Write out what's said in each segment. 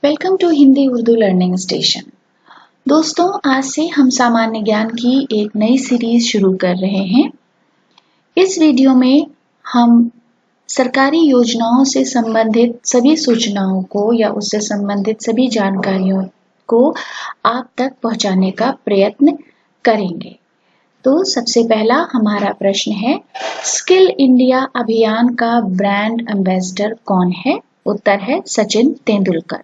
Welcome to Hindi Urdu learning station. दोस्तों, आज से हम सामान्य ज्ञान की एक नई सीरीज शुरू कर रहे हैं। इस वीडियो में हम सरकारी योजनाओं से संबंधित सभी सूचनाओं को या उससे संबंधित सभी जानकारियों को आप तक पहुंचाने का प्रयत्न करेंगे। तो सबसे पहला हमारा प्रश्न है, स्किल इंडिया अभियान का ब्रांड एम्बेसडर कौन है? उत्तर है सचिन तेंदुलकर।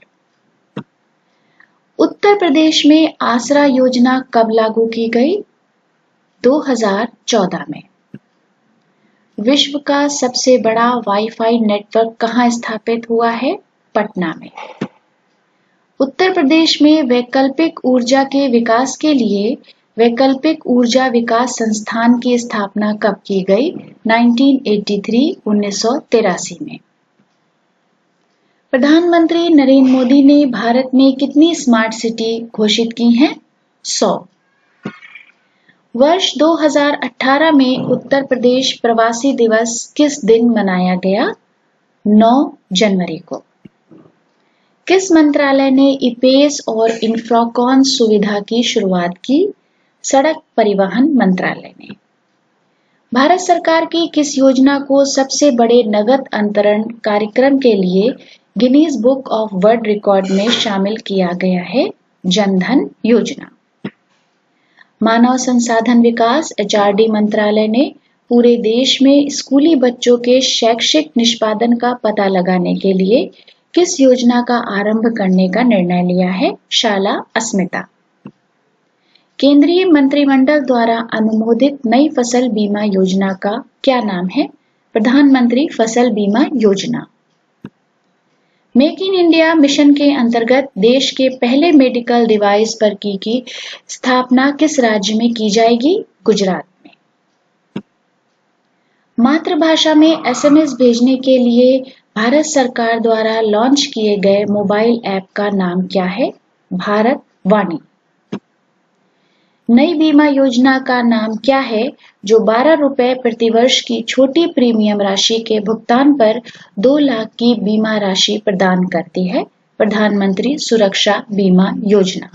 उत्तर प्रदेश में आसरा योजना कब लागू की गई? 2014 में। विश्व का सबसे बड़ा वाईफाई नेटवर्क कहाँ स्थापित हुआ है? पटना में। उत्तर प्रदेश में वैकल्पिक ऊर्जा के विकास के लिए वैकल्पिक ऊर्जा विकास संस्थान की स्थापना कब की गई? 1983 में। प्रधानमंत्री नरेंद्र मोदी ने भारत में कितनी स्मार्ट सिटी घोषित की हैं? 100। वर्ष 2018 में उत्तर प्रदेश प्रवासी दिवस किस दिन मनाया गया? 9 जनवरी को। किस मंत्रालय ने ईपेस और इंफ्राकॉन सुविधा की शुरुआत की? सड़क परिवहन मंत्रालय ने। भारत सरकार की किस योजना को सबसे बड़े नगद अंतरण कार्यक्रम के लिए Guinness book of world record में शामिल किया गया है? जनधन योजना। मानव संसाधन विकास एचआरडी मंत्रालय ने पूरे देश में स्कूली बच्चों के शैक्षिक निष्पादन का पता लगाने के लिए किस योजना का आरंभ करने का निर्णय लिया है? शाला अस्मिता। केंद्रीय मंत्रिमंडल द्वारा अनुमोदित नई फसल बीमा योजना का क्या नाम है? प्रधानमंत्री फसल बीमा योजना। मेक इन इंडिया मिशन के अंतर्गत देश के पहले मेडिकल डिवाइस पार्क की स्थापना किस राज्य में की जाएगी? गुजरात में। मातृभाषा में एसएमएस भेजने के लिए भारत सरकार द्वारा लॉन्च किए गए मोबाइल ऐप का नाम क्या है? भारत वाणी। नई बीमा योजना का नाम क्या है जो 12 रुपए प्रतिवर्ष की छोटी प्रीमियम राशि के भुगतान पर 2 लाख की बीमा राशि प्रदान करती है? प्रधानमंत्री सुरक्षा बीमा योजना।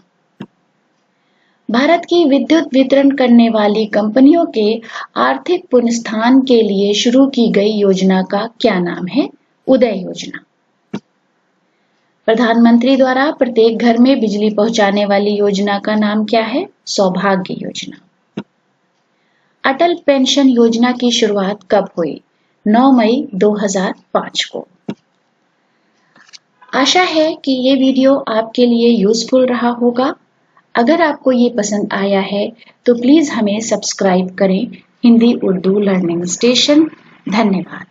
भारत की विद्युत वितरण करने वाली कंपनियों के आर्थिक पुनरुत्थान के लिए शुरू की गई योजना का क्या नाम है? उदय योजना। प्रधानमंत्री द्वारा प्रत्येक घर में बिजली पहुंचाने वाली योजना का नाम क्या है? सौभाग्य योजना। अटल पेंशन योजना की शुरुआत कब हुई? 9 मई 2005 को। आशा है कि ये वीडियो आपके लिए यूजफुल रहा होगा। अगर आपको ये पसंद आया है तो प्लीज हमें सब्सक्राइब करें। Hindi Urdu learning station. धन्यवाद।